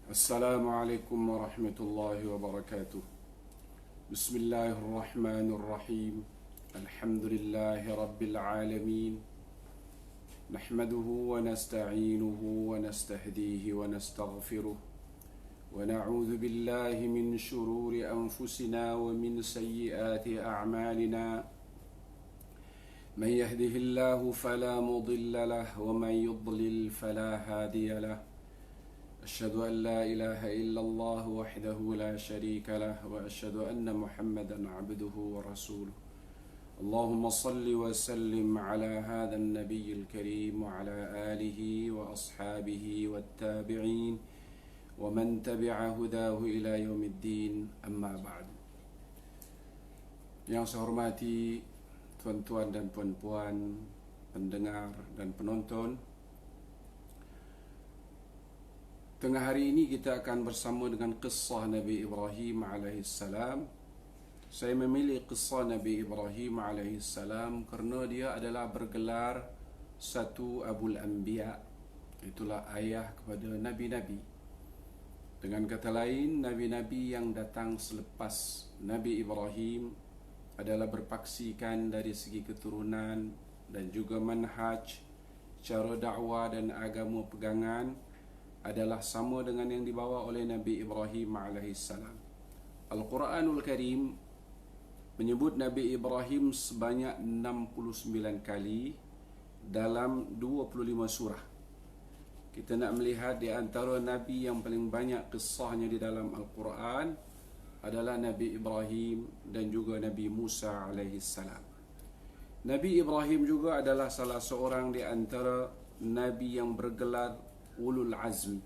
Assalamualaikum warahmatullahi wabarakatuh. Bismillahirrahmanirrahim. Alhamdulillahi rabbil alamin. Nahmaduhu wa nasta'inuhu wa nastahdihi wa nastaghfiruh. Wa na'udzu billahi min shururi anfusina wa min sayyiati a'malina. Man yahdihillahu fala mudilla lahu wa man yudlil fala hadiya lahu. أشهد أن لا إله إلا الله وحده لا شريك له وأشهد أن محمدا عبده ورسوله اللهم صل وسلم على هذا النبي الكريم وعلى آله وأصحابه والتابعين ومن تبع هداه إلى يوم الدين أما بعد. Yang saya hormati tuan-tuan dan puan-puan, pendengar dan penonton, tengah hari ini kita akan bersama dengan kisah Nabi Ibrahim alaihissalam. Saya memilih kisah Nabi Ibrahim alaihissalam kerana dia adalah bergelar satu Abul Anbiya, itulah ayah kepada Nabi-Nabi. Dengan kata lain, Nabi-Nabi yang datang selepas Nabi Ibrahim adalah berpaksikan dari segi keturunan dan juga manhaj, cara dakwah dan agama pegangan adalah sama dengan yang dibawa oleh Nabi Ibrahim alaihissalam. Al-Quranul Karim menyebut Nabi Ibrahim sebanyak 69 kali dalam 25 surah. Kita nak melihat di antara Nabi yang paling banyak kisahnya di dalam Al-Quran adalah Nabi Ibrahim dan juga Nabi Musa alaihissalam. Nabi Ibrahim juga adalah salah seorang di antara Nabi yang bergelar Ulul Azmi,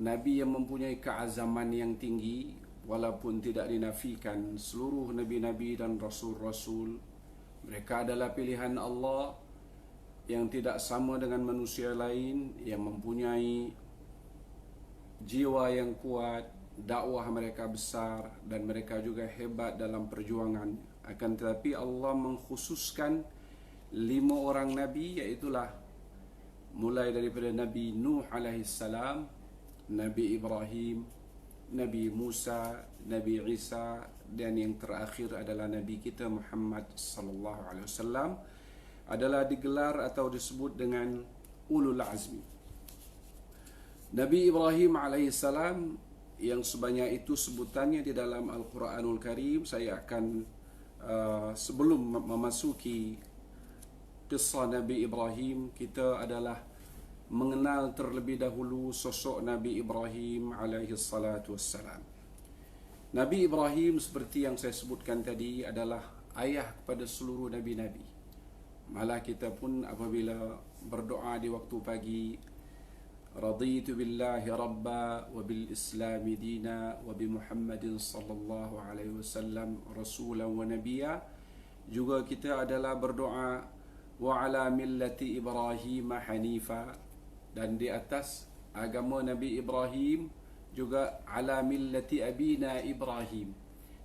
Nabi yang mempunyai keazaman yang tinggi, walaupun tidak dinafikan seluruh Nabi-Nabi dan Rasul-Rasul. Mereka adalah pilihan Allah yang tidak sama dengan manusia lain, yang mempunyai jiwa yang kuat, dakwah mereka besar dan mereka juga hebat dalam perjuangan. Akan tetapi Allah mengkhususkan 5 orang Nabi, iaitulah mulai daripada Nabi Nuh alaihissalam, Nabi Ibrahim, Nabi Musa, Nabi Isa, dan yang terakhir adalah Nabi kita Muhammad sallallahu alaihi wasallam, adalah digelar atau disebut dengan Ulul Azmi. Nabi Ibrahim alaihissalam yang sebanyak itu sebutannya di dalam Al-Quranul Karim, saya akan sebelum memasuki kisah Nabi Ibrahim, kita adalah mengenal terlebih dahulu sosok Nabi Ibrahim alaihi salatu wassalam. Nabi Ibrahim seperti yang saya sebutkan tadi adalah ayah kepada seluruh Nabi-Nabi. Malah kita pun apabila berdoa di waktu pagi, raditu billahi rabba wa bil islami dina wa bi Muhammadin sallallahu alaihi wasallam rasulan wa nabiyya, juga kita adalah berdoa wa ala millati Ibrahim hanifa, dan di atas agama Nabi Ibrahim juga ala millati abina Ibrahim.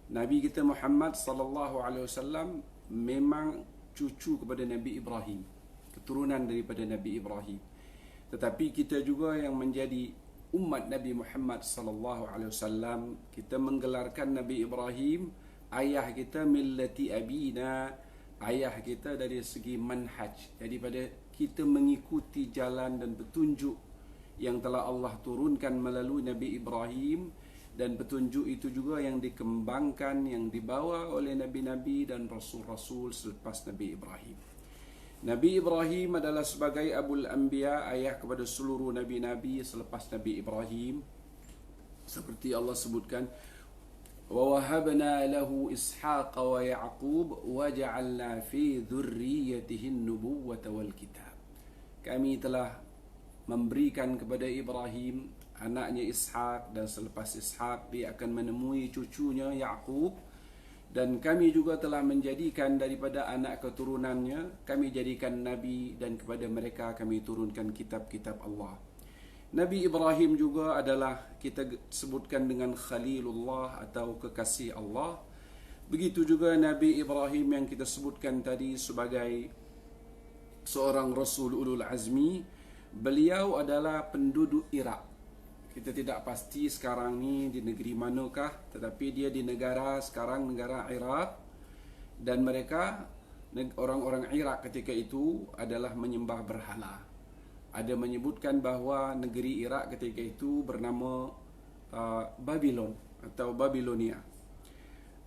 Nabi kita Muhammad sallallahu alaihi wasallam memang cucu kepada Nabi Ibrahim, keturunan daripada Nabi Ibrahim. Tetapi kita juga yang menjadi umat Nabi Muhammad sallallahu alaihi wasallam, kita menggelarkan Nabi Ibrahim ayah kita millati abina, ayah kita dari segi manhaj, daripada kita mengikuti jalan dan petunjuk yang telah Allah turunkan melalui Nabi Ibrahim, dan petunjuk itu juga yang dikembangkan, yang dibawa oleh Nabi-Nabi dan Rasul-Rasul selepas Nabi Ibrahim. Nabi Ibrahim adalah sebagai Abul Anbiya, ayah kepada seluruh Nabi-Nabi selepas Nabi Ibrahim. Seperti Allah sebutkan, وَوَهَبْنَا لَهُ إِسْحَاقَ وَيَعْقُوبَ وَجَعَلْنَا فِي ذُرِّيَّتِهِ النُّبُوَّةَ وَالْكِتَابَ. Kami telah memberikan kepada Ibrahim anaknya Ishak, dan selepas Ishak dia akan menemui cucunya Yaqub, dan kami juga telah menjadikan daripada anak keturunannya, kami jadikan Nabi, dan kepada mereka kami turunkan kitab-kitab Allah. Nabi Ibrahim juga adalah kita sebutkan dengan Khalilullah atau kekasih Allah. Begitu juga Nabi Ibrahim yang kita sebutkan tadi sebagai seorang Rasul Ulul Azmi. Beliau adalah penduduk Iraq. Kita tidak pasti sekarang ni di negeri manakah, tetapi dia di negara sekarang, negara Iraq. Dan mereka, orang-orang Iraq ketika itu adalah menyembah berhala. Ada menyebutkan bahawa negeri Iraq ketika itu bernama Babylon atau Babilonia.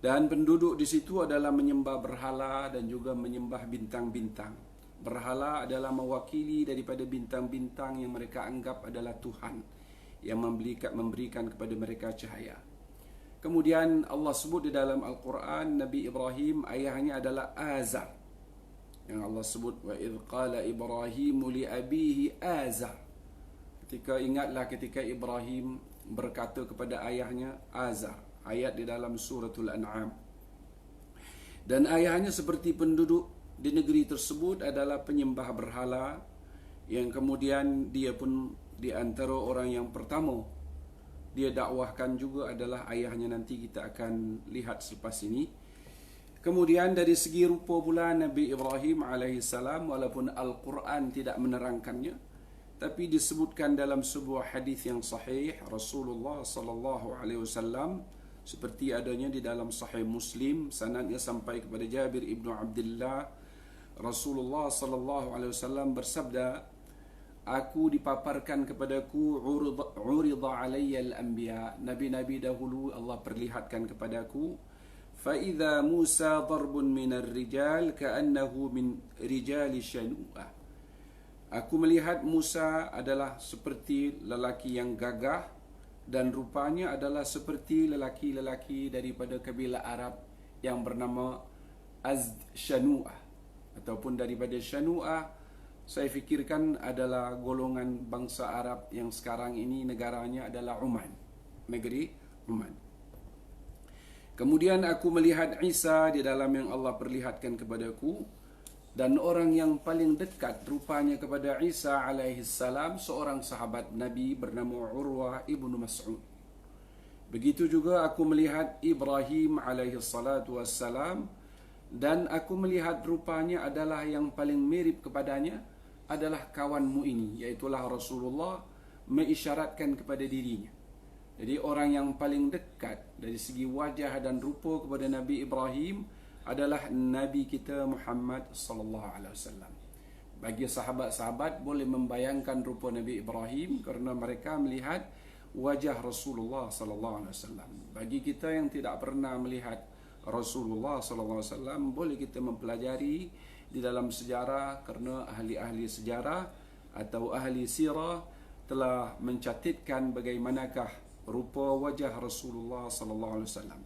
Dan penduduk di situ adalah menyembah berhala dan juga menyembah bintang-bintang. Berhala adalah mewakili daripada bintang-bintang yang mereka anggap adalah Tuhan yang memberikan kepada mereka cahaya. Kemudian Allah sebut di dalam Al-Quran, Nabi Ibrahim ayahnya adalah Azar. Yang Allah sebut, wa idh qala Ibrahimu li abihi Azar. Ingatlah ketika Ibrahim berkata kepada ayahnya Azar. Ayat di dalam suratul An'am. Dan ayahnya seperti penduduk di negeri tersebut adalah penyembah berhala, yang kemudian dia pun di antara orang yang pertama dia dakwahkan juga adalah ayahnya. Nanti kita akan lihat selepas ini. Kemudian dari segi rupa pula Nabi Ibrahim alaihissalam, walaupun Al-Quran tidak menerangkannya, tapi disebutkan dalam sebuah hadis yang sahih Rasulullah sallallahu alaihi wasallam, seperti adanya di dalam Sahih Muslim, sanadnya sampai kepada Jabir ibnu Abdullah. Rasulullah sallallahu alaihi wasallam bersabda, aku dipaparkan kepadaku urida alayya al-anbiya, nabi-nabi dahulu Allah perlihatkan kepadaku. Fa idza Musa darbun minar rijal ka'annahu min rijali shanu'ah. Aku melihat Musa adalah seperti lelaki yang gagah dan rupanya adalah seperti lelaki-lelaki daripada kabilah Arab yang bernama Azd Shanu'ah, ataupun daripada Shanu'ah. Saya fikirkan adalah golongan bangsa Arab yang sekarang ini negaranya adalah Oman, negeri Oman. Kemudian aku melihat Isa di dalam yang Allah perlihatkan kepadaku, dan orang yang paling dekat rupanya kepada Isa alaihissalam seorang sahabat Nabi bernama Urwah ibnu Mas'ud. Begitu juga aku melihat Ibrahim alaihissalatu wassalam, dan aku melihat rupanya adalah yang paling mirip kepadanya adalah kawanmu ini, iaitulah Rasulullah mengisyaratkan kepada dirinya. Jadi orang yang paling dekat dari segi wajah dan rupa kepada Nabi Ibrahim adalah Nabi kita Muhammad sallallahu alaihi wasallam. Bagi sahabat-sahabat boleh membayangkan rupa Nabi Ibrahim kerana mereka melihat wajah Rasulullah sallallahu alaihi wasallam. Bagi kita yang tidak pernah melihat Rasulullah sallallahu alaihi wasallam, boleh kita mempelajari di dalam sejarah, kerana ahli-ahli sejarah atau ahli sirah telah mencatatkan bagaimanakah rupa wajah Rasulullah sallallahu alaihi wasallam.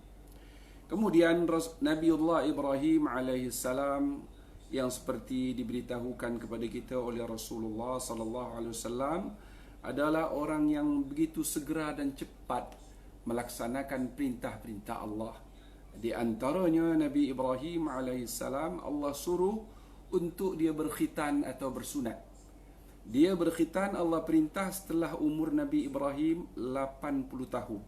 Kemudian Nabiullah Ibrahim alaihissalam yang seperti diberitahukan kepada kita oleh Rasulullah sallallahu alaihi wasallam adalah orang yang begitu segera dan cepat melaksanakan perintah-perintah Allah. Di antaranya Nabi Ibrahim alaihissalam, Allah suruh untuk dia berkhitan atau bersunat. Dia berkhitan Allah perintah setelah umur Nabi Ibrahim 80 tahun.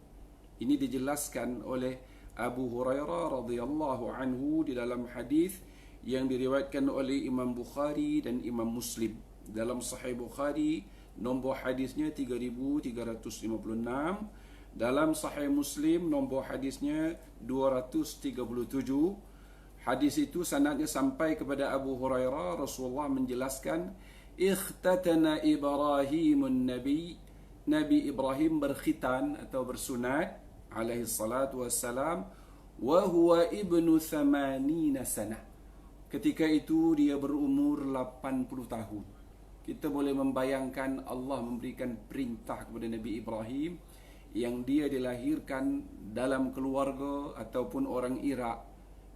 Ini dijelaskan oleh Abu Hurairah radhiyallahu anhu di dalam hadis yang diriwayatkan oleh Imam Bukhari dan Imam Muslim. Dalam Sahih Bukhari nombor hadisnya 3356, dalam Sahih Muslim nombor hadisnya 237. Hadis itu sanadnya sampai kepada Abu Hurairah. Rasulullah menjelaskan, ikhtatana Ibrahimun Nabi, Nabi Ibrahim berkhitan atau bersunat alaihi salatu wassalam, wa huwa ibnu 80 sanah. Ketika itu dia berumur 80 tahun. Kita boleh membayangkan Allah memberikan perintah kepada Nabi Ibrahim yang dia dilahirkan dalam keluarga ataupun orang Iraq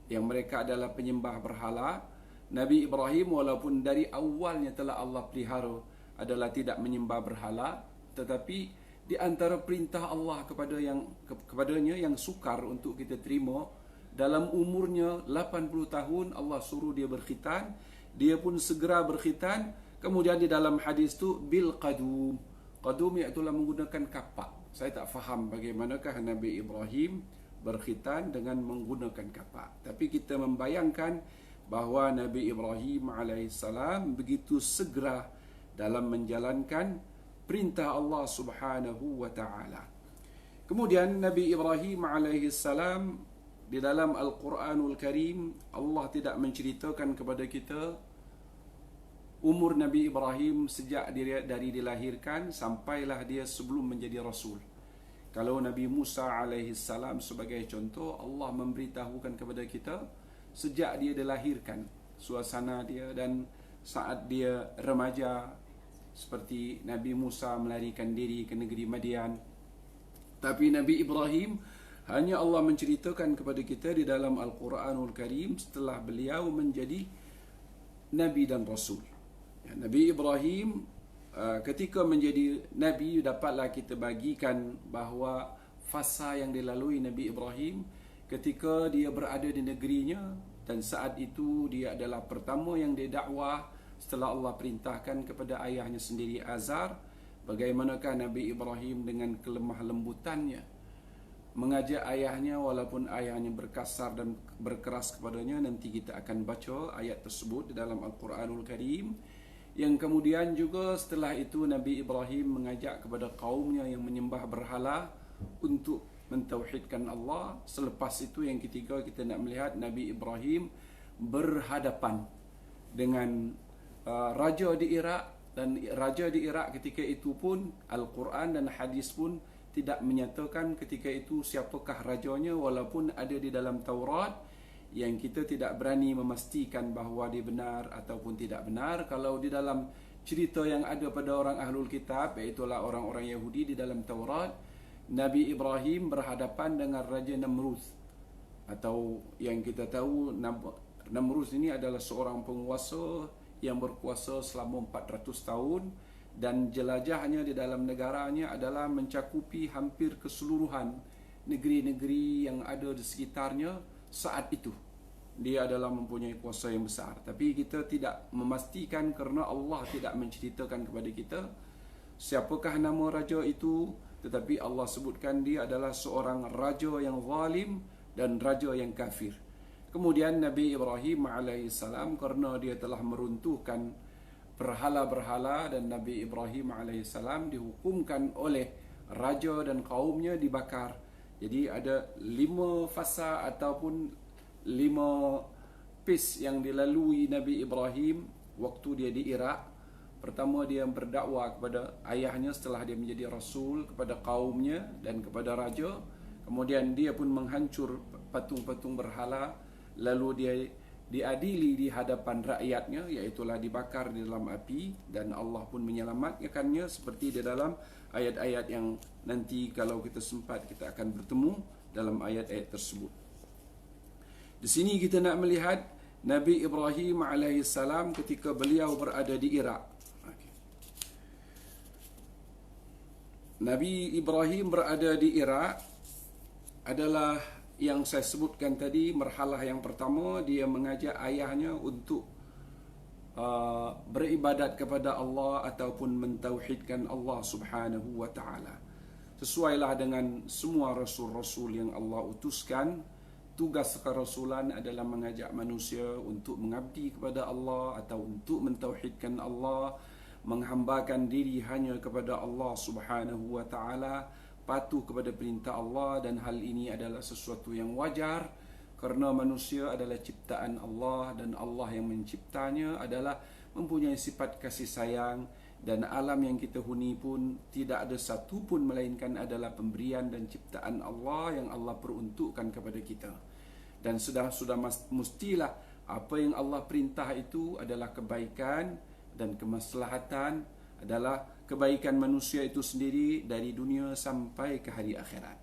yang mereka adalah penyembah berhala. Nabi Ibrahim walaupun dari awalnya telah Allah pelihara adalah tidak menyembah berhala, tetapi di antara perintah Allah kepadanya yang sukar untuk kita terima, dalam umurnya 80 tahun Allah suruh dia berkhitan, dia pun segera berkhitan. Kemudian di dalam hadis tu bil qadum, qadum iaitu menggunakan kapak. Saya tak faham bagaimanakah Nabi Ibrahim berkhitan dengan menggunakan kapak, tapi kita membayangkan bahawa Nabi Ibrahim alaihissalam begitu segera dalam menjalankan perintah Allah Subhanahu wa taala. Kemudian Nabi Ibrahim alaihi salam di dalam Al-Quranul Karim, Allah tidak menceritakan kepada kita umur Nabi Ibrahim sejak dari dilahirkan sampailah dia sebelum menjadi Rasul. Kalau Nabi Musa alaihi salam sebagai contoh, Allah memberitahukan kepada kita sejak dia dilahirkan, suasana dia dan saat dia remaja, seperti Nabi Musa melarikan diri ke negeri Madian. Tapi Nabi Ibrahim hanya Allah menceritakan kepada kita di dalam Al-Quranul Karim setelah beliau menjadi Nabi dan Rasul. Nabi Ibrahim ketika menjadi Nabi, dapatlah kita bagikan bahawa fasa yang dilalui Nabi Ibrahim ketika dia berada di negerinya, dan saat itu dia adalah pertama yang didakwah setelah Allah perintahkan kepada ayahnya sendiri Azar. Bagaimanakah Nabi Ibrahim dengan kelemah lembutannya mengajak ayahnya walaupun ayahnya berkasar dan berkeras kepadanya. Nanti kita akan baca ayat tersebut di dalam Al-Quranul Karim. Yang kemudian juga setelah itu Nabi Ibrahim mengajak kepada kaumnya yang menyembah berhala untuk mentauhidkan Allah. Selepas itu yang ketiga, kita nak melihat Nabi Ibrahim berhadapan dengan raja di Iraq. Dan raja di Iraq ketika itu pun Al-Quran dan hadis pun tidak menyatakan ketika itu siapakah rajanya, walaupun ada di dalam Taurat yang kita tidak berani memastikan bahawa dia benar ataupun tidak benar. Kalau di dalam cerita yang ada pada orang Ahlul Kitab, iaitulah orang-orang Yahudi, di dalam Taurat, Nabi Ibrahim berhadapan dengan Raja Namrud, atau yang kita tahu Namrud ini adalah seorang penguasa yang berkuasa selama 400 tahun, dan jelajahnya di dalam negaranya adalah mencakupi hampir keseluruhan negeri-negeri yang ada di sekitarnya saat itu. Dia adalah mempunyai kuasa yang besar. Tapi kita tidak memastikan kerana Allah tidak menceritakan kepada kita siapakah nama raja itu, tetapi Allah sebutkan dia adalah seorang raja yang zalim dan raja yang kafir. Kemudian Nabi Ibrahim alaihissalam, kerana dia telah meruntuhkan berhala-berhala, dan Nabi Ibrahim alaihissalam dihukumkan oleh raja dan kaumnya dibakar. Jadi ada 5 fasa ataupun 5 phase yang dilalui Nabi Ibrahim waktu dia di Iraq. Pertama, dia berdakwah kepada ayahnya setelah dia menjadi Rasul, kepada kaumnya dan kepada raja. Kemudian dia pun menghancur patung-patung berhala. Lalu dia diadili di hadapan rakyatnya, iaitulah dibakar di dalam api, dan Allah pun menyelamatkannya seperti di dalam ayat-ayat yang nanti kalau kita sempat kita akan bertemu dalam ayat-ayat tersebut. Di sini kita nak melihat Nabi Ibrahim alaihissalam ketika beliau berada di Iraq. Nabi Ibrahim berada di Iraq adalah yang saya sebutkan tadi, marhalah yang pertama, dia mengajak ayahnya untuk beribadat kepada Allah ataupun mentauhidkan Allah Subhanahu wa taala. Sesuailah dengan semua rasul-rasul yang Allah utuskan, tugas kerasulan adalah mengajak manusia untuk mengabdi kepada Allah atau untuk mentauhidkan Allah, menghambakan diri hanya kepada Allah Subhanahu wa taala, patuh kepada perintah Allah. Dan hal ini adalah sesuatu yang wajar kerana manusia adalah ciptaan Allah, dan Allah yang menciptanya adalah mempunyai sifat kasih sayang, dan alam yang kita huni pun tidak ada satu pun melainkan adalah pemberian dan ciptaan Allah yang Allah peruntukkan kepada kita. Dan sudah mestilah apa yang Allah perintah itu adalah kebaikan, dan kemaslahatan adalah kebaikan manusia itu sendiri dari dunia sampai ke hari akhirat.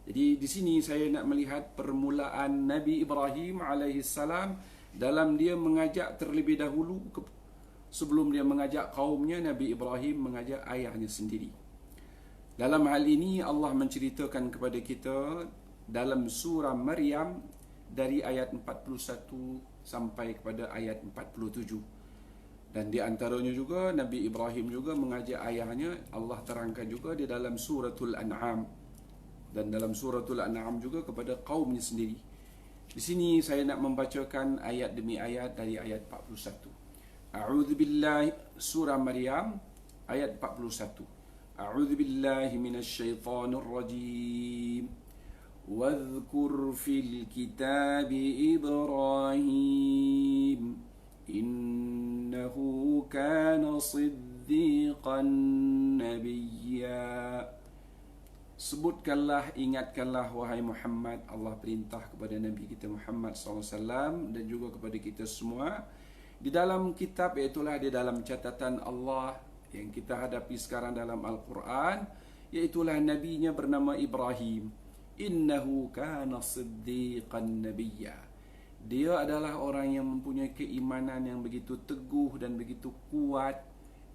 Jadi di sini saya nak melihat permulaan Nabi Ibrahim alaihissalam dalam dia mengajak terlebih dahulu, sebelum dia mengajak kaumnya, Nabi Ibrahim mengajak ayahnya sendiri. Dalam hal ini Allah menceritakan kepada kita dalam surah Maryam dari ayat 41 sampai kepada ayat 47. Dan di antaranya juga Nabi Ibrahim juga mengajak ayahnya, Allah terangkan juga di dalam suratul An'am, dan dalam suratul An'am juga kepada kaumnya sendiri. Di sini saya nak membacakan ayat demi ayat dari ayat 41. A'udzubillahi, surah Maryam ayat 41. A'udzu billahi minasy syaithanir rajim. Wadhkur fil kitab Ibrahim innahu kana siddiqan nabiyya. Sebutkanlah, ingatkanlah wahai Muhammad. Allah perintah kepada Nabi kita Muhammad SAW dan juga kepada kita semua. Di dalam kitab, iaitulah di dalam catatan Allah yang kita hadapi sekarang dalam Al-Quran, iaitulah nabinya bernama Ibrahim. Innahu kana siddiqan nabiyya. Dia adalah orang yang mempunyai keimanan yang begitu teguh dan begitu kuat.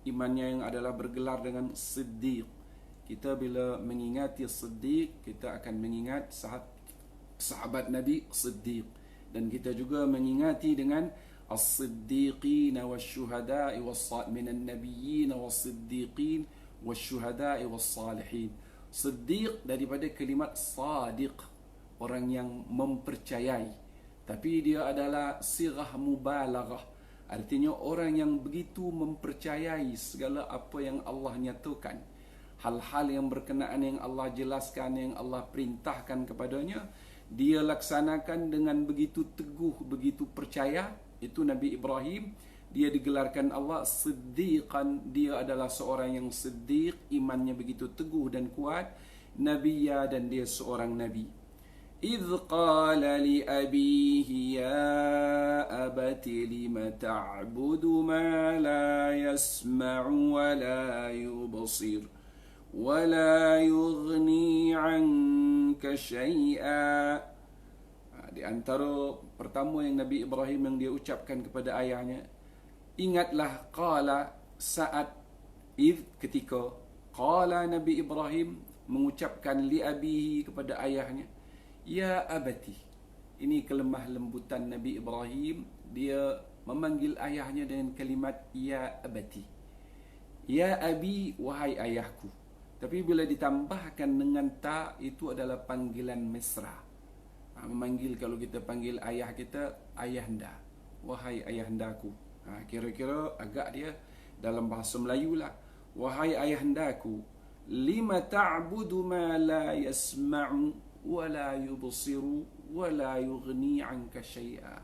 Imannya yang adalah bergelar dengan siddiq. Kita bila mengingati Siddiq, kita akan mengingat sahabat Nabi Siddiq. Dan kita juga mengingati dengan As-Siddiqin was-Syuhada'i minan Nabiyyin was-Siddiqin was-Syuhada'i was-Salihin. Siddiq daripada kalimat Sadiq, orang yang mempercayai. Tapi dia adalah sirah mubalaghah. Artinya orang yang begitu mempercayai segala apa yang Allah nyatakan. Hal-hal yang berkenaan yang Allah jelaskan, yang Allah perintahkan kepadanya, dia laksanakan dengan begitu teguh, begitu percaya. Itu Nabi Ibrahim. Dia digelarkan Allah Siddiqan. Dia adalah seorang yang siddiq, imannya begitu teguh dan kuat. Nabiyya, dan dia seorang Nabi. إذ قال لأبيه يا أبت لم تعبد ما لا يسمع ولا يبصر ولا يغني عنك شيئا. Di antara pertama yang Nabi Ibrahim yang dia ucapkan kepada ayahnya, ingatlah qala, saat ketika qala Nabi Ibrahim mengucapkan li abihi kepada ayahnya, ya abati. Ini kelemah lembutan Nabi Ibrahim. Dia memanggil ayahnya dengan kalimat ya abati. Ya abi, wahai ayahku. Tapi bila ditambahkan dengan ta, itu adalah panggilan mesra. Memanggil, kalau kita panggil ayah kita, ayahanda, wahai ayahandaku. Kira-kira agak dia dalam bahasa Melayu lah. Wahai ayahandaku, lima ta'budu ma la yasma'u wa la yubsiru wa la yughni 'anka syai'a.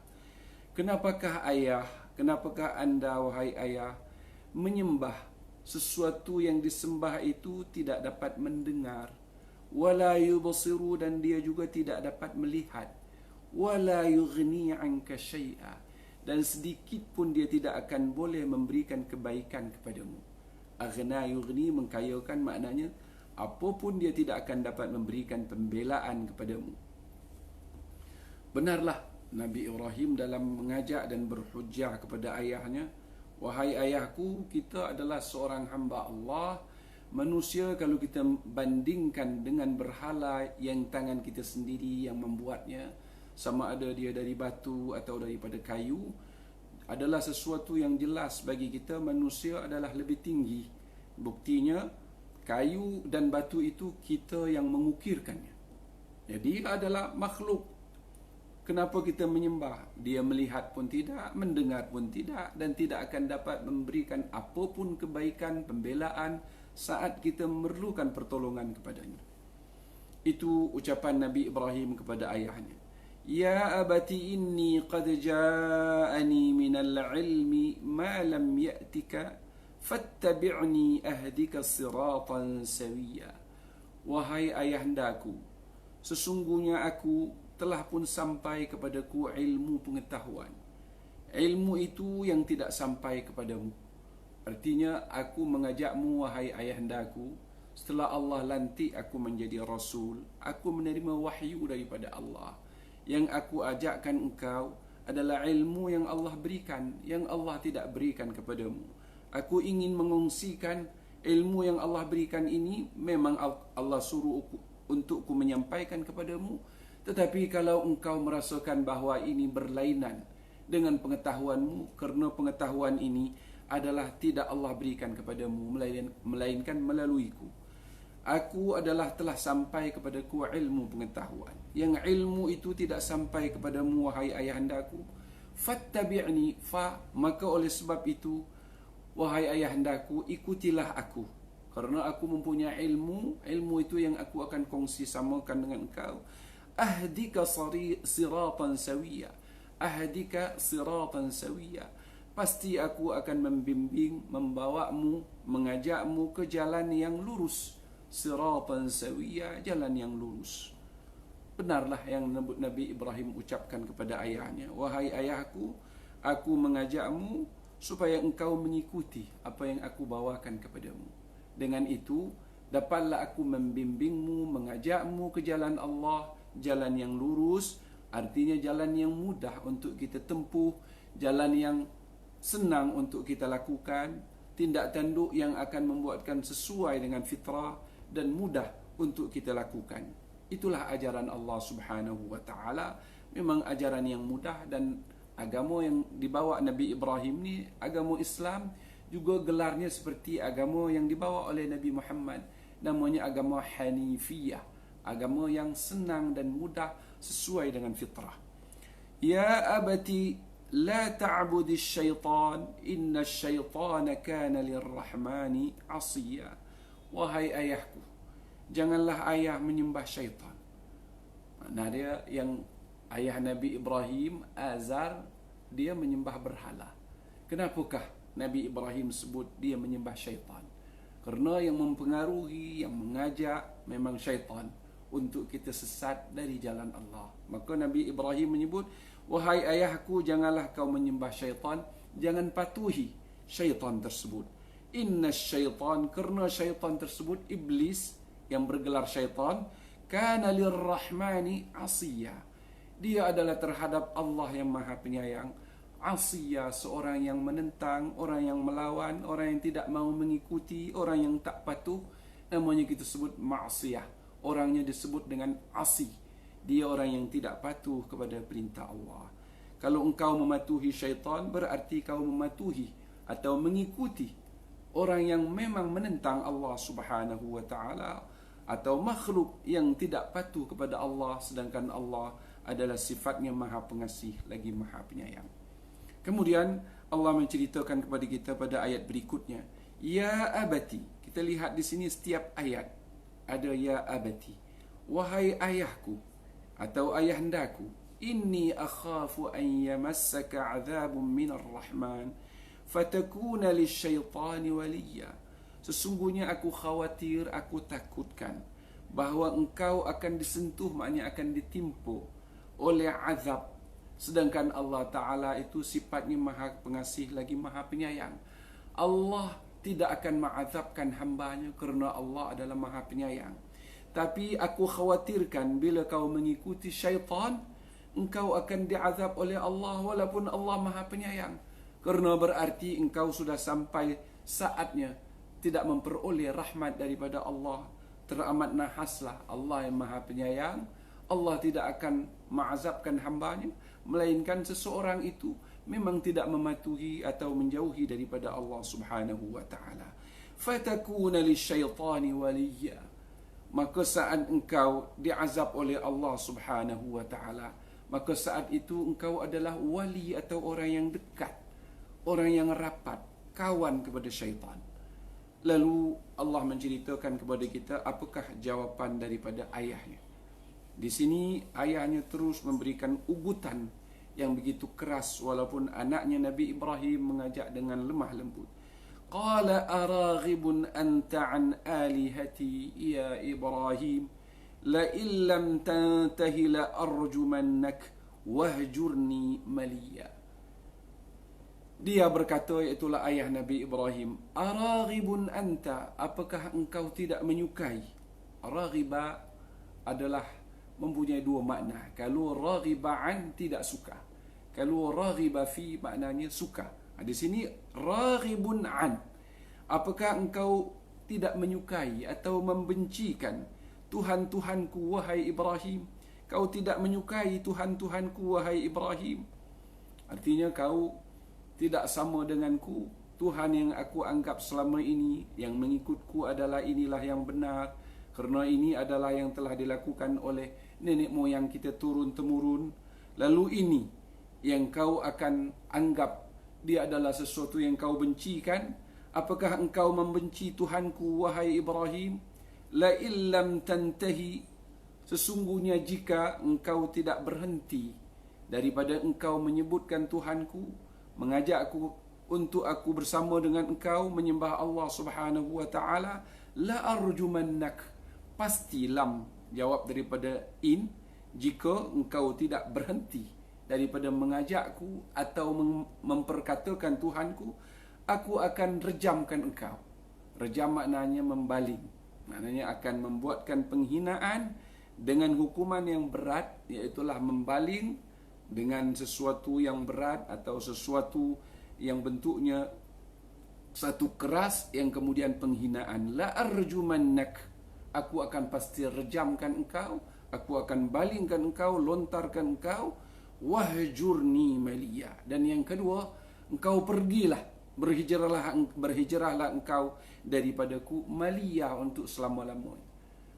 Kenapakah ayah, kenapakah anda wahai ayah menyembah sesuatu yang disembah itu tidak dapat mendengar, wala yubsiru, dan dia juga tidak dapat melihat, wala yughni 'anka syai'a, dan sedikit pun dia tidak akan boleh memberikan kebaikan kepadamu. Aghna yughni, mengkayakan, maknanya apapun dia tidak akan dapat memberikan pembelaan kepadamu. Benarlah Nabi Ibrahim dalam mengajak dan berhujjah kepada ayahnya, wahai ayahku, kita adalah seorang hamba Allah. Manusia kalau kita bandingkan dengan berhala yang tangan kita sendiri yang membuatnya, sama ada dia dari batu atau daripada kayu, adalah sesuatu yang jelas bagi kita manusia adalah lebih tinggi. Buktinya, kayu dan batu itu kita yang mengukirkannya. Jadi dia adalah makhluk. Kenapa kita menyembah? Dia melihat pun tidak, mendengar pun tidak, dan tidak akan dapat memberikan apapun kebaikan, pembelaan saat kita memerlukan pertolongan kepadanya. Itu ucapan Nabi Ibrahim kepada ayahnya. Ya abati inni qad ja'ani minal ilmi ma lam ya'tika fattabi'ni ahdika siratan sawiyya. Wahai ayahandaku, sesungguhnya aku telah pun sampai kepadaku ilmu pengetahuan. Ilmu itu yang tidak sampai kepadamu. Artinya aku mengajakmu wahai ayahandaku, setelah Allah lantik aku menjadi rasul, aku menerima wahyu daripada Allah. Yang aku ajakkan engkau adalah ilmu yang Allah berikan, yang Allah tidak berikan kepadamu. Aku ingin mengungsikan ilmu yang Allah berikan ini. Memang Allah suruh untukku menyampaikan kepadamu. Tetapi kalau engkau merasakan bahawa ini berlainan dengan pengetahuanmu, kerana pengetahuan ini adalah tidak Allah berikan kepadamu, melainkan melaluiku. Aku adalah telah sampai kepadaku ilmu pengetahuan. Yang ilmu itu tidak sampai kepadamu wahai ayahandaku. Fattabi'ni, maka oleh sebab itu wahai ayahandaku, ikutilah aku. Kerana aku mempunyai ilmu itu yang aku akan kongsi samakan dengan engkau. Ahdika siratan sawiya. Ahdika siratan sawiya. Pasti aku akan membimbing, membawamu, mengajakmu ke jalan yang lurus. Siratan sawiya, jalan yang lurus. Benarlah yang Nabi Ibrahim ucapkan kepada ayahnya. Wahai ayahku, aku mengajakmu supaya engkau mengikuti apa yang aku bawakan kepadamu. Dengan itu, dapatlah aku membimbingmu, mengajakmu ke jalan Allah, jalan yang lurus, artinya jalan yang mudah untuk kita tempuh, jalan yang senang untuk kita lakukan, tindak tanduk yang akan membuatkan sesuai dengan fitrah dan mudah untuk kita lakukan. Itulah ajaran Allah Subhanahu wa taala. Memang ajaran yang mudah, dan agama yang dibawa Nabi Ibrahim ni, agama Islam, juga gelarnya seperti agama yang dibawa oleh Nabi Muhammad. Namanya agama Hanifiyah, agama yang senang dan mudah sesuai dengan fitrah. Ya abati la ta'budi syaitan, inna syaitana kana lirrahmani asiya. Wahai ayahku, janganlah ayah menyembah syaitan. Nah, dia yang ayah Nabi Ibrahim, Azar, dia menyembah berhala. Kenapakah Nabi Ibrahim sebut dia menyembah syaitan? Kerana yang mempengaruhi, yang mengajak memang syaitan untuk kita sesat dari jalan Allah. Maka Nabi Ibrahim menyebut, wahai ayahku, janganlah kau menyembah syaitan, jangan patuhi syaitan tersebut. Inna syaitan, kerana syaitan tersebut, iblis yang bergelar syaitan, kana lirrahmani asiya. Dia adalah terhadap Allah yang Maha Penyayang. Asiya, seorang yang menentang, orang yang melawan, orang yang tidak mau mengikuti, orang yang tak patuh. Namanya kita sebut ma'siyah. Orangnya disebut dengan asi. Dia orang yang tidak patuh kepada perintah Allah. Kalau engkau mematuhi syaitan, berarti kau mematuhi atau mengikuti orang yang memang menentang Allah Subhanahu wa ta'ala, atau makhluk yang tidak patuh kepada Allah, sedangkan Allah adalah sifatnya Maha Pengasih lagi Maha Penyayang. Kemudian Allah menceritakan kepada kita pada ayat berikutnya, ya abati. Kita lihat di sini setiap ayat ada ya abati. Wahai ayahku atau ayahandaku, inni akhafu an yamassaka 'adzabun minar rahman fatakuna lisyaitani waliya. Sesungguhnya aku khawatir, aku takutkan bahawa engkau akan disentuh, maknanya akan ditimpa oleh azab. Sedangkan Allah Ta'ala itu sifatnya Maha Pengasih lagi Maha Penyayang. Allah tidak akan mengazabkan hambanya kerana Allah adalah Maha Penyayang. Tapi aku khawatirkan bila kau mengikuti syaitan, engkau akan diazab oleh Allah walaupun Allah Maha Penyayang. Kerana berarti engkau sudah sampai saatnya tidak memperoleh rahmat daripada Allah. Teramat nahaslah Allah yang Maha Penyayang. Allah tidak akan mengazabkan hambanya, melainkan seseorang itu memang tidak mematuhi atau menjauhi daripada Allah Subhanahu wa ta'ala. Fatakuna lisyaitani waliya. Maka saat engkau diazab oleh Allah Subhanahu wa ta'ala, maka saat itu engkau adalah wali atau orang yang dekat, orang yang rapat, kawan kepada syaitan. Lalu Allah menceritakan kepada kita apakah jawapan daripada ayahnya. Di sini ayahnya terus memberikan ugutan yang begitu keras walaupun anaknya Nabi Ibrahim mengajak dengan lemah lembut. Qala araghibun anta an alihati ya Ibrahim la illam tantahi la arjumannak wahjurni maliya. Dia berkata, iaitulah ayah Nabi Ibrahim, araghibun anta, apakah engkau tidak menyukai? Raghiba adalah mempunyai dua makna. Kalau raghiba'an tidak suka, kalau raghiba fi maknanya suka. Di sini raghibun an, apakah engkau tidak menyukai atau membencikan Tuhan-Tuhanku wahai Ibrahim? Kau tidak menyukai Tuhan-Tuhanku wahai Ibrahim, artinya kau tidak sama denganku. Tuhan yang aku anggap selama ini, yang mengikutku adalah inilah yang benar, kerana ini adalah yang telah dilakukan oleh nenek moyang kita turun-temurun. Lalu ini yang kau akan anggap dia adalah sesuatu yang kau bencikan, apakah engkau membenci Tuhanku, wahai Ibrahim? La illam tantahi, sesungguhnya jika engkau tidak berhenti daripada engkau menyebutkan Tuhanku, mengajak aku untuk aku bersama dengan engkau menyembah Allah Subhanahu wa taala, la arjumannak, pasti lam jawab daripada in, jika engkau tidak berhenti daripada mengajakku atau memperkatakan Tuhanku, aku akan rejamkan engkau. Rejam maknanya membaling, maknanya akan membuatkan penghinaan dengan hukuman yang berat, iaitulah membaling dengan sesuatu yang berat atau sesuatu yang bentuknya satu keras yang kemudian penghinaan. La arjumannak, aku akan pasti rejamkan engkau, aku akan balingkan engkau, lontarkan engkau. Wahjurni maliya, dan yang kedua, engkau pergilah, berhijrahlah engkau daripadaku maliya, untuk selama-lamanya.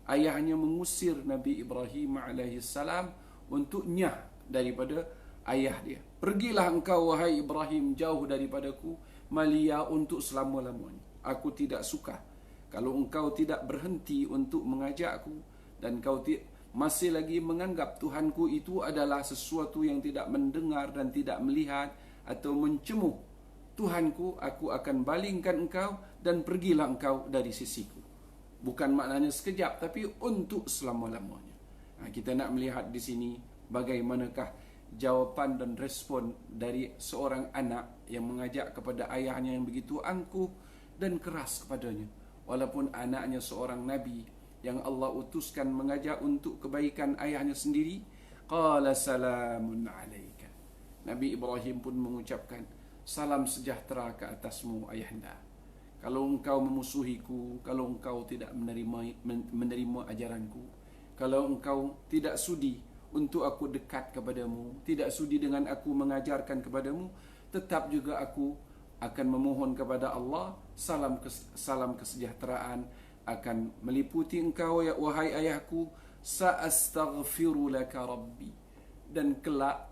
Ayahnya mengusir Nabi Ibrahim alaihissalam untuk nyah daripada ayah dia. Pergilah engkau wahai Ibrahim jauh daripadaku maliya, untuk selama-lamanya. Aku tidak suka kalau engkau tidak berhenti untuk mengajakku dan kau masih lagi menganggap Tuhanku itu adalah sesuatu yang tidak mendengar dan tidak melihat atau mencemuh Tuhanku, aku akan balingkan engkau dan pergilah engkau dari sisiku. Bukan maknanya sekejap, tapi untuk selama-lamanya. Kita nak melihat di sini bagaimanakah jawapan dan respon dari seorang anak yang mengajak kepada ayahnya yang begitu angkuh dan keras kepadanya. Walaupun anaknya seorang nabi yang Allah utuskan mengajak untuk kebaikan ayahnya sendiri. Qala salamun alaika, Nabi Ibrahim pun mengucapkan, salam sejahtera ke atasmu ayahanda. Kalau engkau memusuhiku, kalau engkau tidak menerima ajaranku, kalau engkau tidak sudi untuk aku dekat kepadamu, tidak sudi dengan aku mengajarkan kepadamu, tetap juga aku akan memohon kepada Allah salam kesejahteraan akan meliputi engkau, ya wahai ayahku. Sa'astaghfiru laka rabbi, dan kelak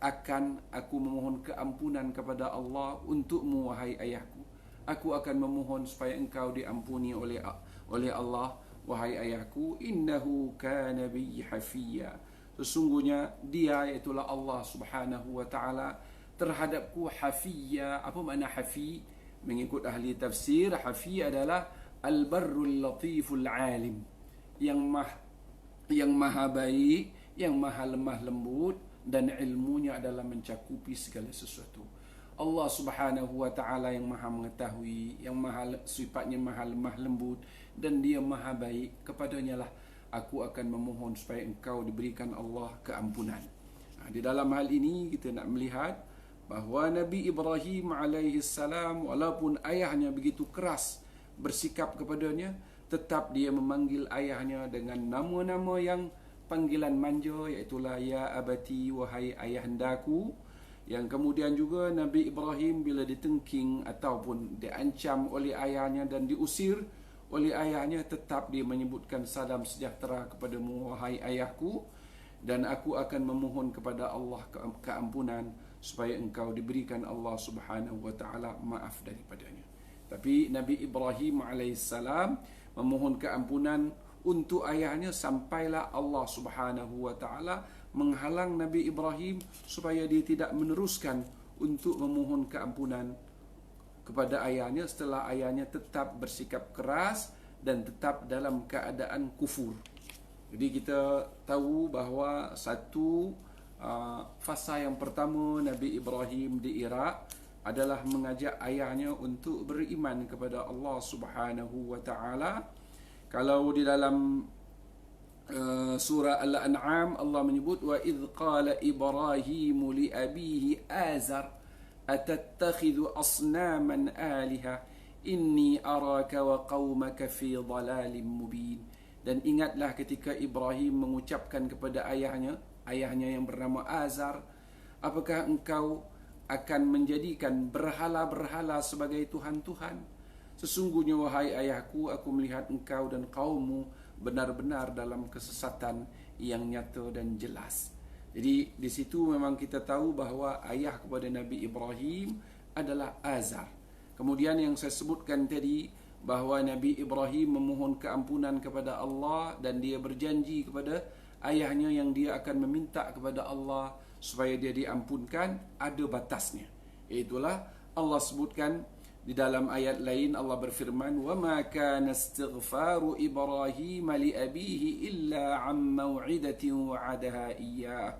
akan aku memohon keampunan kepada Allah untukmu wahai ayahku. Aku akan memohon supaya engkau diampuni oleh Allah wahai ayahku. Innahu kana bi hafiya, sesungguhnya dia, iaitulah Allah Subhanahu wa taala, terhadapku hafiya. Apa makna hafi? Mengikut ahli tafsir, hafi adalah al-barrul latiful alim, yang maha baik, yang maha lemah lembut, dan ilmunya adalah mencakupi segala sesuatu. Allah Subhanahu wa taala yang maha mengetahui, yang sifatnya maha lemah lembut, dan dia maha baik. Kepadanya lah aku akan memohon supaya engkau diberikan Allah keampunan. Di dalam hal ini kita nak melihat bahawa Nabi Ibrahim alaihissalam, walaupun ayahnya begitu keras bersikap kepadanya, tetap dia memanggil ayahnya dengan nama-nama yang panggilan manja, iaitulah ya abati, wahai ayahandaku. Yang kemudian juga Nabi Ibrahim bila ditengking ataupun diancam oleh ayahnya dan diusir oleh ayahnya, tetap dia menyebutkan salam sejahtera kepadamu wahai ayahku, dan aku akan memohon kepada Allah keampunan supaya engkau diberikan Allah Subhanahu wa taala maaf daripadanya. Tapi Nabi Ibrahim alaihissalam memohon keampunan untuk ayahnya sampailah Allah Subhanahu wa taala menghalang Nabi Ibrahim supaya dia tidak meneruskan untuk memohon keampunan kepada ayahnya setelah ayahnya tetap bersikap keras dan tetap dalam keadaan kufur. Jadi kita tahu bahawa satu fasa yang pertama Nabi Ibrahim di Iraq adalah mengajak ayahnya untuk beriman kepada Allah Subhanahu wa taala. Kalau di dalam surah Al-An'am Allah menyebut, wa idh qala Ibrahim li abihi Azar atattakhidhu asnaman aliha inni araka wa qaumaka fi dhalalin mubin. Dan ingatlah ketika Ibrahim mengucapkan kepada ayahnya yang bernama Azar, apakah engkau akan menjadikan berhala-berhala sebagai Tuhan-Tuhan? Sesungguhnya wahai ayahku, aku melihat engkau dan kaummu benar-benar dalam kesesatan yang nyata dan jelas. Jadi di situ memang kita tahu bahawa ayah kepada Nabi Ibrahim adalah Azar. Kemudian yang saya sebutkan tadi, bahawa Nabi Ibrahim memohon keampunan kepada Allah dan dia berjanji kepada ayahnya yang dia akan meminta kepada Allah supaya dia diampunkan, ada batasnya. Itulah Allah sebutkan di dalam ayat lain, Allah berfirman, وَمَا كَانَ اسْتِغْفَارُ إِبْرَاهِيمَ لِأَبِيهِ إِلَّا عَنْ مَوْعِدَةٍ وَعَدَهَا إِيَّاهُ.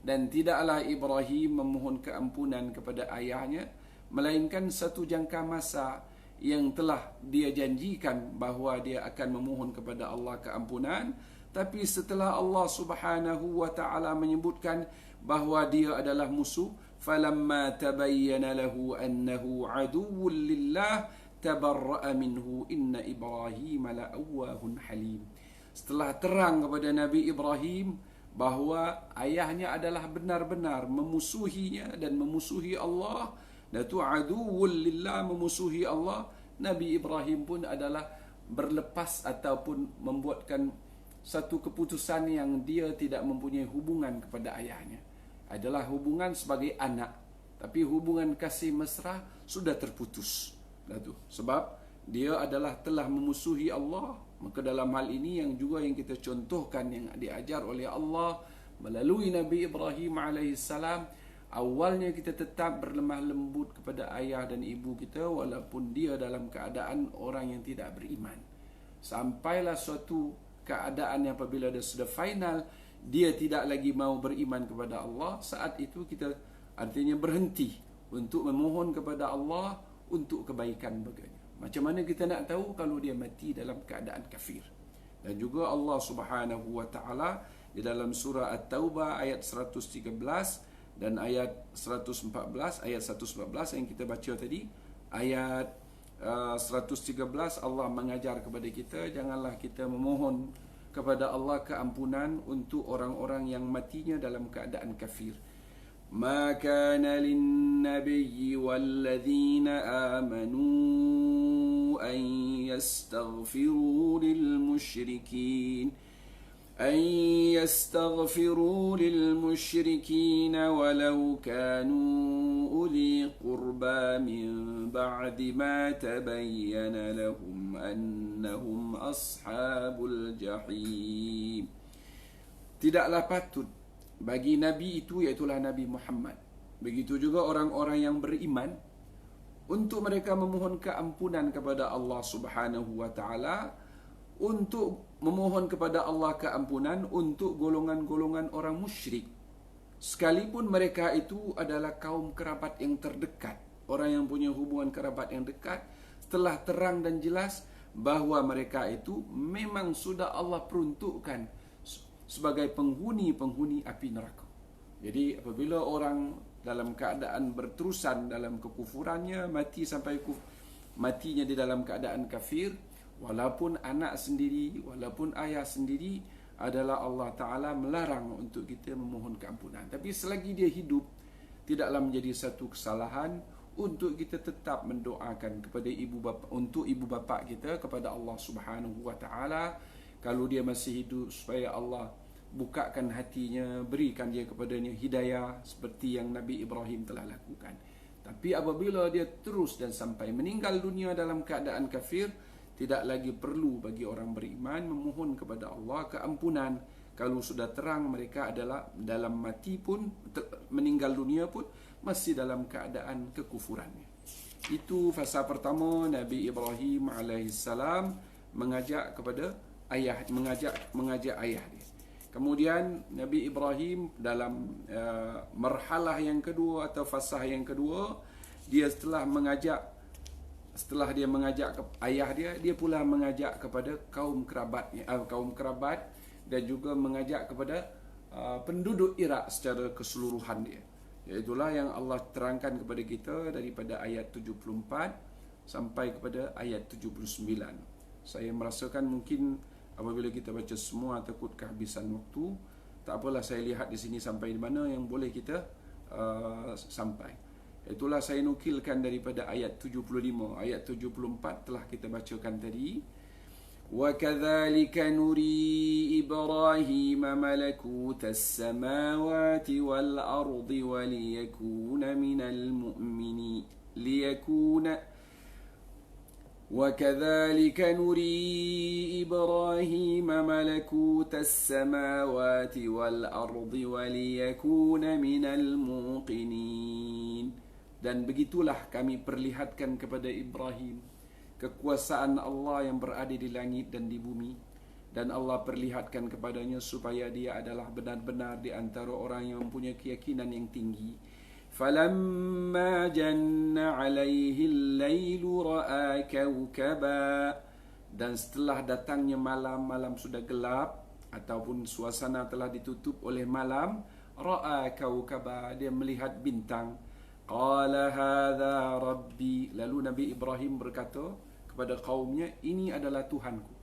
Dan tidaklah Ibrahim memohon keampunan kepada ayahnya, melainkan satu jangka masa yang telah dia janjikan bahawa dia akan memohon kepada Allah keampunan. Tapi setelah Allah Subhanahu wa ta'ala menyebutkan bahawa dia adalah musuh, falamma tabayyana lahu annahu aduwwun lillah tabarra'a minhu inna Ibrahim la'awwahun halim. Setelah terang kepada Nabi Ibrahim bahawa ayahnya adalah benar-benar memusuhinya dan memusuhi Allah, Datu aduwwul lillah, memusuhi Allah, Nabi Ibrahim pun adalah berlepas ataupun membuatkan satu keputusan yang dia tidak mempunyai hubungan kepada ayahnya. Adalah hubungan sebagai anak, tapi hubungan kasih mesra sudah terputus. Datu. Sebab dia adalah telah memusuhi Allah. Maka dalam hal ini yang juga yang kita contohkan, yang diajar oleh Allah melalui Nabi Ibrahim alaihissalam, awalnya kita tetap berlemah lembut kepada ayah dan ibu kita walaupun dia dalam keadaan orang yang tidak beriman. Sampailah suatu keadaan yang apabila dia sudah final, dia tidak lagi mau beriman kepada Allah, saat itu kita artinya berhenti untuk memohon kepada Allah untuk kebaikan baginya. Macam mana kita nak tahu kalau dia mati dalam keadaan kafir? Dan juga Allah Subhanahu wa ta'ala di dalam surah At-Taubah ayat 113 dan ayat 114, ayat 114 yang kita baca tadi, ayat 113 Allah mengajar kepada kita, janganlah kita memohon kepada Allah keampunan untuk orang-orang yang matinya dalam keadaan kafir. Ma kana lin-nabiyyi wal-ladzina amanu an yastaghfiru lil-musyrikin walau kanu uli qurba min ba'di ma tabayyana lahum annahum ashabul jahim. Tidaklah patut bagi Nabi itu, iaitulah Nabi Muhammad, begitu juga orang-orang yang beriman, untuk mereka memohon keampunan kepada Allah Subhanahu wa ta'ala, untuk memohon kepada Allah keampunan untuk golongan-golongan orang musyrik, sekalipun mereka itu adalah kaum kerabat yang terdekat, orang yang punya hubungan kerabat yang dekat. Setelah terang dan jelas bahawa mereka itu memang sudah Allah peruntukkan sebagai penghuni api neraka. Jadi apabila orang dalam keadaan berterusan dalam kekufurannya, mati sampai matinya di dalam keadaan kafir, walaupun anak sendiri, walaupun ayah sendiri, adalah Allah Ta'ala melarang untuk kita memohon keampunan. Tapi selagi dia hidup, tidaklah menjadi satu kesalahan untuk kita tetap mendoakan kepada ibu bapa, untuk ibu bapa kita kepada Allah Subhanahu wa ta'ala, kalau dia masih hidup, supaya Allah bukakan hatinya, berikan dia kepadanya hidayah seperti yang Nabi Ibrahim telah lakukan. Tapi apabila dia terus dan sampai meninggal dunia dalam keadaan kafir, tidak lagi perlu bagi orang beriman memohon kepada Allah keampunan. Kalau sudah terang mereka adalah dalam mati pun, meninggal dunia pun masih dalam keadaan kekufurannya. Itu fasa pertama Nabi Ibrahim alaihissalam mengajak kepada ayah, mengajak ayah dia. Kemudian Nabi Ibrahim dalam marhalah yang kedua atau fasah yang kedua, dia setelah dia mengajak ayah dia pula mengajak kepada kaum kerabat dan juga mengajak kepada penduduk Iraq secara keseluruhan dia. Itulah yang Allah terangkan kepada kita daripada ayat 74 sampai kepada ayat 79. Saya merasakan mungkin apabila kita baca semua takut kehabisan waktu. Tak apalah, saya lihat di sini sampai di mana yang boleh kita sampai. Itulah saya nukilkan daripada ayat 75. Ayat 74 telah kita bacakan tadi. وَكَذَلِكَ نُرِي إِبْرَاهِيمَ مَلَكُوتَ السَّمَاوَاتِ وَالْأَرْضِ وَلِيَكُونَ مِنَ الْمُؤْمِنِينَ وكذلك نري إبراهيم ملكوت السماوات والأرض وليكون من الموقنين. Dan begitulah kami perlihatkan kepada Ibrahim kekuasaan Allah yang berada di langit dan di bumi. Dan Allah perlihatkan kepadanya supaya dia adalah benar-benar di antara orang yang mempunyai keyakinan yang tinggi. فَلَمَّا جَنَّ عَلَيْهِ اللَّيْلُ رَأَى كَوْكَبًا. Dan setelah datangnya malam, malam sudah gelap ataupun suasana telah ditutup oleh malam, ra'a kaukaba, dia melihat bintang. Qala hadza rabbi. Lalu Nabi Ibrahim berkata kepada kaumnya, ini adalah Tuhanku.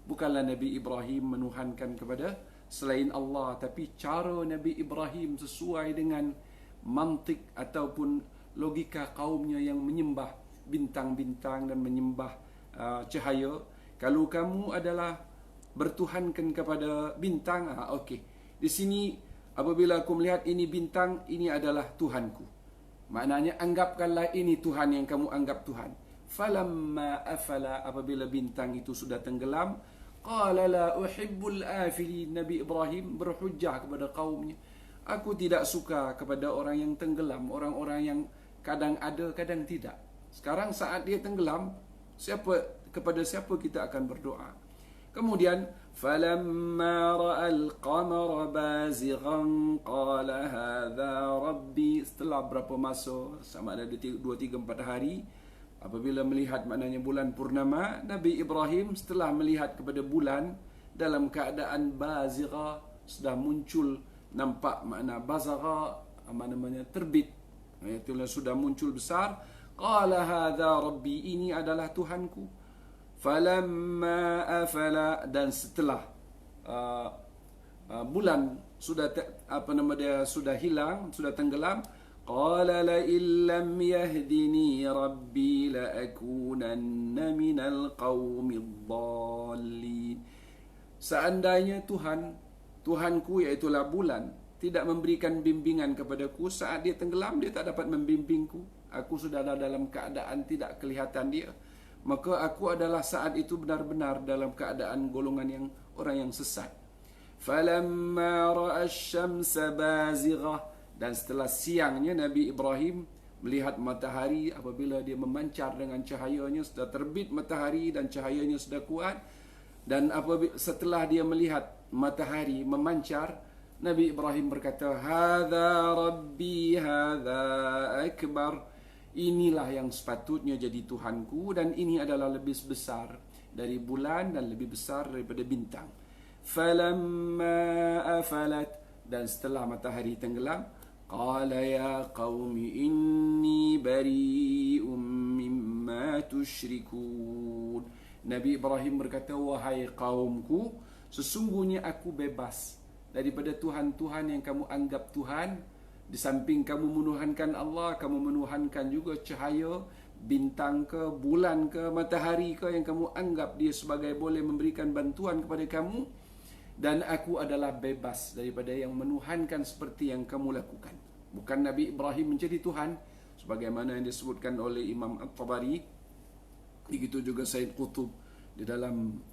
Bukanlah Nabi Ibrahim menuhankan kepada selain Allah, tapi cara Nabi Ibrahim sesuai dengan mantik ataupun logika kaumnya yang menyembah bintang-bintang dan menyembah cahaya. Kalau kamu adalah bertuhankan kepada bintang, okey. Di sini apabila aku melihat ini bintang, ini adalah Tuhanku. Maknanya anggapkanlah ini Tuhan yang kamu anggap Tuhan. Falamma afala, apabila bintang itu sudah tenggelam, qala la uhibbul afilin. Nabi Ibrahim berhujjah kepada kaumnya, aku tidak suka kepada orang yang tenggelam, orang-orang yang kadang ada, kadang tidak. Sekarang saat dia tenggelam, kepada siapa kita akan berdoa? Kemudian, falamma ra'al qamara bazighan qala hadza rabbi. Setelah berapa masa, sama ada 2, 3, 4 hari, apabila melihat maknanya bulan purnama, Nabi Ibrahim setelah melihat kepada bulan dalam keadaan bazigha, sudah muncul, nampak makna bazagha, namanya terbit, itulah sudah muncul besar. Qala hadza rabbi, ini adalah Tuhanku. Falamma afala, dan setelah bulan sudah sudah hilang, sudah tenggelam, qala la illam yahdini rabbi la akunanna minal qaumid dhallin. Seandainya Tuhanku, iaitulah bulan, tidak memberikan bimbingan kepadaku saat dia tenggelam, dia tak dapat membimbingku. Aku sudah dalam keadaan tidak kelihatan dia, maka aku adalah saat itu benar-benar dalam keadaan golongan yang orang yang sesat. Falamma ra'a asy-syamsa bazighah, dan setelah siangnya Nabi Ibrahim melihat matahari apabila dia memancar dengan cahayanya, sudah terbit matahari dan cahayanya sudah kuat. Dan setelah dia melihat matahari memancar, Nabi Ibrahim berkata, hadza rabbi hadza akbar. Inilah yang sepatutnya jadi Tuhanku, dan ini adalah lebih besar dari bulan dan lebih besar daripada bintang. Falamma afalat, dan setelah matahari tenggelam, qala ya qaumi inni bari'um mimma tusyrikun. Nabi Ibrahim berkata, wahai kaumku, sesungguhnya aku bebas daripada Tuhan-Tuhan yang kamu anggap Tuhan. Di samping kamu menuhankan Allah, kamu menuhankan juga cahaya, bintang ke, bulan ke, matahari ke, yang kamu anggap dia sebagai boleh memberikan bantuan kepada kamu. Dan aku adalah bebas daripada yang menuhankan seperti yang kamu lakukan. Bukan Nabi Ibrahim menjadi Tuhan, sebagaimana yang disebutkan oleh Imam At-Tabari. Begitu juga Said Qutb di dalam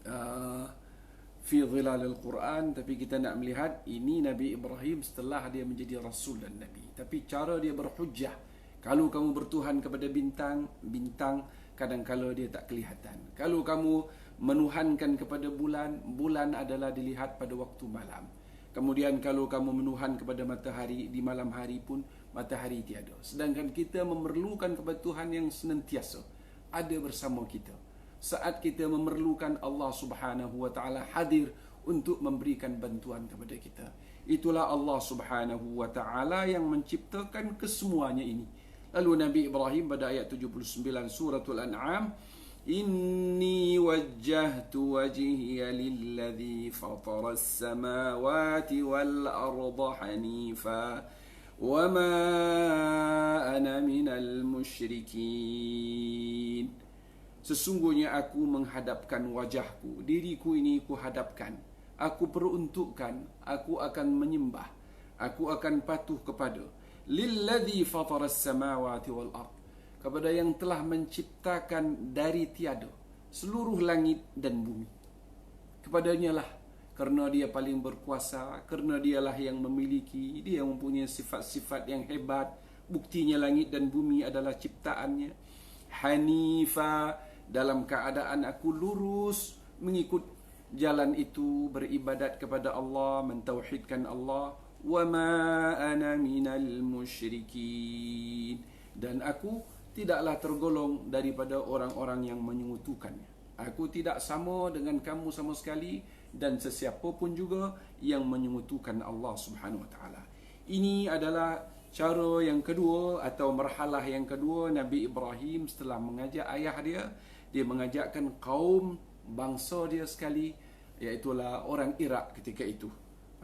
Fi Dhilal Al-Quran. Tapi kita nak melihat ini Nabi Ibrahim setelah dia menjadi Rasul dan Nabi. Tapi cara dia berhujjah, kalau kamu bertuhan kepada bintang, bintang kadang-kala dia tak kelihatan. Kalau kamu menuhankan kepada bulan, bulan adalah dilihat pada waktu malam. Kemudian kalau kamu menuhan kepada matahari, di malam hari pun matahari tiada. Sedangkan kita memerlukan kepada Tuhan yang senantiasa ada bersama kita. Saat kita memerlukan, Allah Subhanahu wa taala hadir untuk memberikan bantuan kepada kita. Itulah Allah Subhanahu wa taala yang menciptakan kesemuanya ini. Lalu Nabi Ibrahim pada ayat 79 suratul An'am, inni wajjahtu wajhiya lilladzi fatara as-samawati wal arda hanifa wama ana minal musyrikin. Sesungguhnya aku menghadapkan wajahku, diriku ini aku hadapkan, aku peruntukkan, aku akan menyembah, aku akan patuh kepada lilladzi fatara as-samawati wal ard, kepada yang telah menciptakan dari tiada seluruh langit dan bumi. Kepadanya lah, kerana dia paling berkuasa, kerana dialah yang memiliki, dia yang mempunyai sifat-sifat yang hebat. Buktinya langit dan bumi adalah ciptaannya. Hanifa, dalam keadaan aku lurus mengikut jalan itu, beribadat kepada Allah, mentauhidkan Allah. Wa ma ana minal musyrikin, dan aku tidaklah tergolong daripada orang-orang yang menyekutukannya. Aku tidak sama dengan kamu sama sekali, dan sesiapa pun juga yang menyekutukan Allah Subhanahu wa taala. Ini adalah cara yang kedua atau marhalah yang kedua Nabi Ibrahim setelah mengajak ayah dia. Dia mengajakkan kaum bangsa dia sekali, iaitulah orang Iraq ketika itu.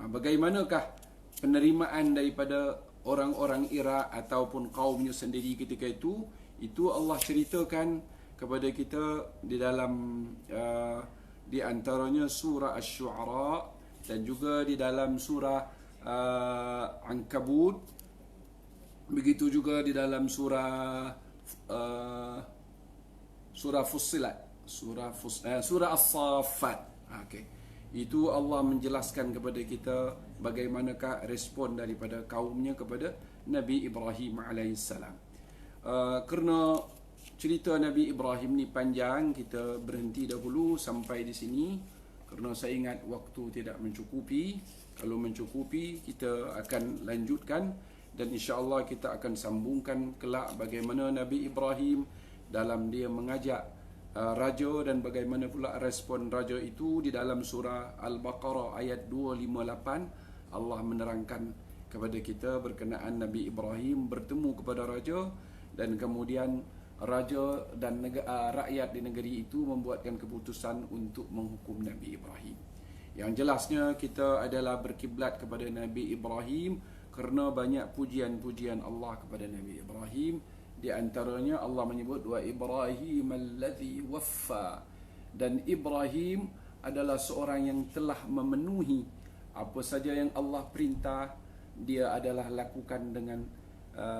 Bagaimanakah penerimaan daripada orang-orang Iraq ataupun kaumnya sendiri ketika itu? Itu Allah ceritakan kepada kita di dalam di antaranya surah Asy-Syu'ara dan juga di dalam surah Ankabut. Begitu juga di dalam surah Fussilat, surah As-Saffat. Okay. Itu Allah menjelaskan kepada kita bagaimanakah respon daripada kaumnya kepada Nabi Ibrahim alaihissalam. Kerana cerita Nabi Ibrahim ni panjang, kita berhenti dahulu sampai di sini kerana saya ingat waktu tidak mencukupi. Kalau mencukupi, kita akan lanjutkan dan insya-Allah kita akan sambungkan kelak bagaimana Nabi Ibrahim dalam dia mengajak raja dan bagaimana pula respon raja itu. Di dalam surah Al-Baqarah ayat 258 Allah menerangkan kepada kita berkenaan Nabi Ibrahim bertemu kepada raja, dan kemudian raja dan rakyat di negeri itu membuatkan keputusan untuk menghukum Nabi Ibrahim. Yang jelasnya kita adalah berkiblat kepada Nabi Ibrahim kerana banyak pujian-pujian Allah kepada Nabi Ibrahim. Di antaranya Allah menyebut wa Ibrahim alladhi waffa, dan Ibrahim adalah seorang yang telah memenuhi apa saja yang Allah perintah. Dia adalah lakukan dengan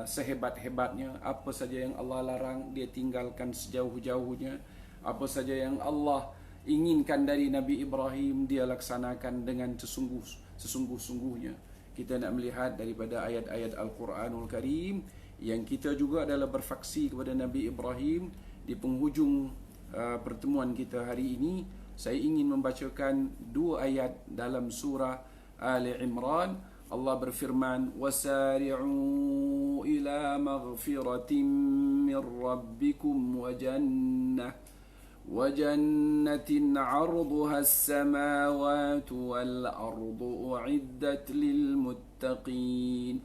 sehebat-hebatnya. Apa saja yang Allah larang, dia tinggalkan sejauh-jauhnya. Apa saja yang Allah inginkan dari Nabi Ibrahim, dia laksanakan dengan sesungguh-sungguhnya. Kita nak melihat daripada ayat-ayat Al-Quranul Karim yang kita juga adalah berfaksi kepada Nabi Ibrahim. Di penghujung pertemuan kita hari ini, saya ingin membacakan dua ayat dalam surah Ali Imran. Allah berfirman, wasari'u ila maghfiratin min rabbikum wa وجنة عرضها السماوات والأرض أعدت للمتقين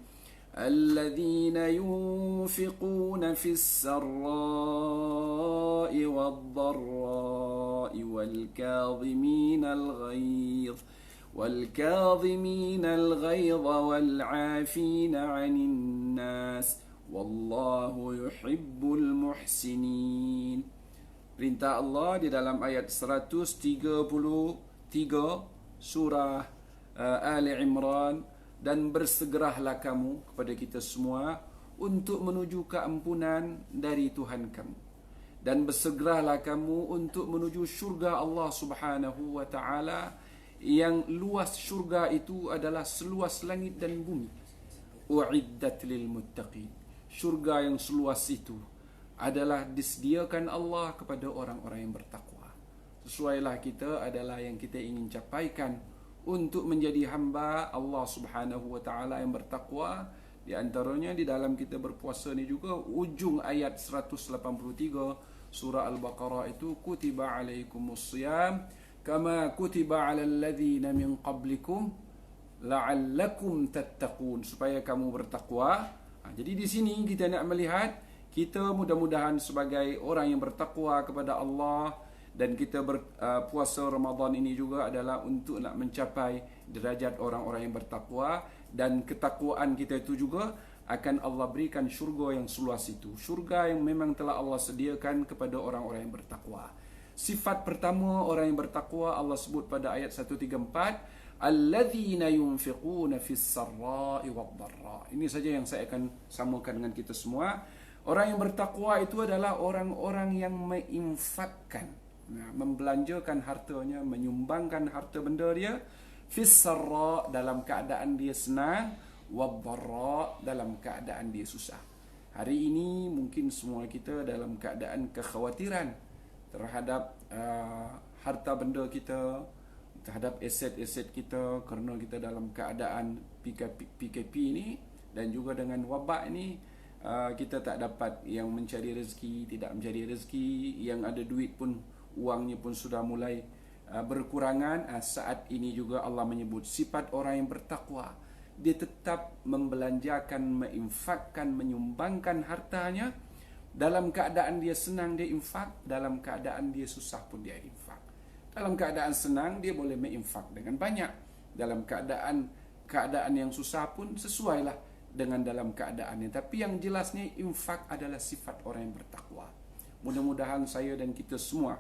الذين ينفقون في السراء والضراء والكاظمين الغيظ والعافين عن الناس والله يحب المحسنين. Perintah Allah di dalam ayat 133 surah Ali Imran, dan bersegeralah kamu kepada kita semua untuk menuju keampunan dari Tuhan kamu, dan bersegeralah kamu untuk menuju syurga Allah Subhanahu wa taala, yang luas syurga itu adalah seluas langit dan bumi. Uiddat lil muttaqin, syurga yang seluas itu adalah disediakan Allah kepada orang-orang yang bertakwa. Sesuailah kita adalah yang kita ingin capaikan untuk menjadi hamba Allah Subhanahu wa taala yang bertakwa. Di antaranya di dalam kita berpuasa ni juga, ujung ayat 183 surah Al-Baqarah itu, kutiba alaikumus siyam kama kutiba alal ladzina min qablikum la'allakum tattaqun, supaya kamu bertakwa. Jadi di sini kita nak melihat kita mudah-mudahan sebagai orang yang bertakwa kepada Allah, dan kita berpuasa Ramadan ini juga adalah untuk nak mencapai derajat orang-orang yang bertakwa, dan ketakwaan kita itu juga akan Allah berikan syurga yang seluas itu, syurga yang memang telah Allah sediakan kepada orang-orang yang bertakwa. Sifat pertama orang yang bertakwa Allah sebut pada ayat 134, alladzina yunfiquna fis sarra'i wad dharra. Ini saja yang saya akan samakan dengan kita semua. Orang yang bertakwa itu adalah orang-orang yang menginfakkan, membelanjakan hartanya, menyumbangkan harta benda dia, fis sarra dalam keadaan dia senang, wad dharra dalam keadaan dia susah. Hari ini mungkin semua kita dalam keadaan kekhawatiran terhadap harta benda kita, terhadap aset-aset kita, kerana kita dalam keadaan PKP ini dan juga dengan wabak ini, kita tak dapat yang mencari rezeki, tidak mencari rezeki, yang ada duit pun wangnya pun sudah mulai berkurangan. Saat ini juga Allah menyebut sifat orang yang bertakwa, dia tetap membelanjakan, menginfakkan, menyumbangkan hartanya. Dalam keadaan dia senang dia infak, dalam keadaan dia susah pun dia infak. Dalam keadaan senang dia boleh menginfak dengan banyak, dalam keadaan yang susah pun sesuailah dengan dalam keadaannya. Tapi yang jelasnya infak adalah sifat orang yang bertakwa. Mudah-mudahan saya dan kita semua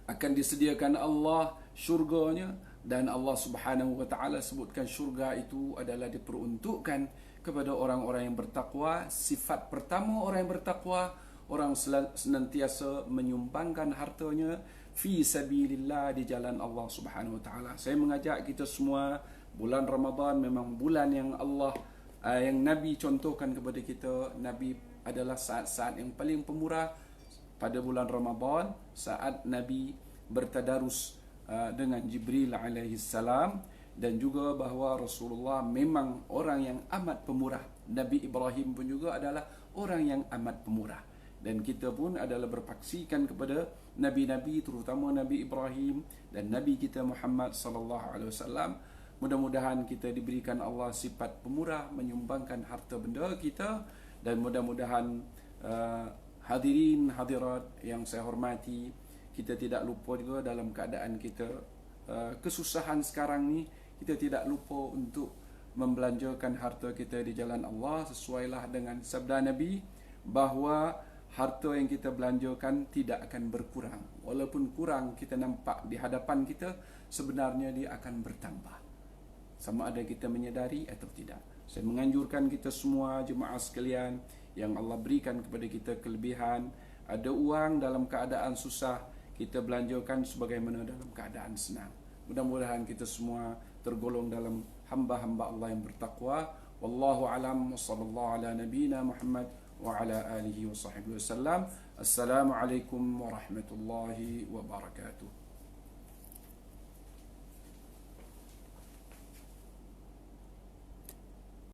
akan disediakan Allah syurganya, dan Allah Subhanahu wa taala sebutkan syurga itu adalah diperuntukkan kepada orang-orang yang bertakwa. Sifat pertama orang yang bertakwa, orang senantiasa menyumbangkan hartanya fi sabilillah, di jalan Allah Subhanahu wa taala. Saya mengajak kita semua, bulan Ramadan memang bulan yang Allah yang Nabi contohkan kepada kita. Nabi adalah saat-saat yang paling pemurah pada bulan Ramadan, saat Nabi bertadarus dengan Jibril alaihi salam, dan juga bahawa Rasulullah memang orang yang amat pemurah. Nabi Ibrahim pun juga adalah orang yang amat pemurah, dan kita pun adalah berpaksikan kepada nabi-nabi, terutama Nabi Ibrahim dan Nabi kita Muhammad sallallahu alaihi wasallam. Mudah-mudahan kita diberikan Allah sifat pemurah, menyumbangkan harta benda kita, dan mudah-mudahan hadirin hadirat yang saya hormati, kita tidak lupa juga dalam keadaan kita kesusahan sekarang ni, kita tidak lupa untuk membelanjakan harta kita di jalan Allah, sesuailah dengan sabda Nabi bahawa harta yang kita belanjakan tidak akan berkurang. Walaupun kurang kita nampak di hadapan kita, sebenarnya dia akan bertambah, sama ada kita menyedari atau tidak. Saya menganjurkan kita semua jemaah sekalian yang Allah berikan kepada kita kelebihan, ada uang dalam keadaan susah, kita belanjakan sebagaimana dalam keadaan senang. Mudah-mudahan kita semua tergolong dalam hamba-hamba Allah yang bertakwa. Wallahu alam, wa sallallahu ala nabiyyina Muhammad wa ala alihi wa sahbihi wasallam. Assalamualaikum warahmatullahi wabarakatuh.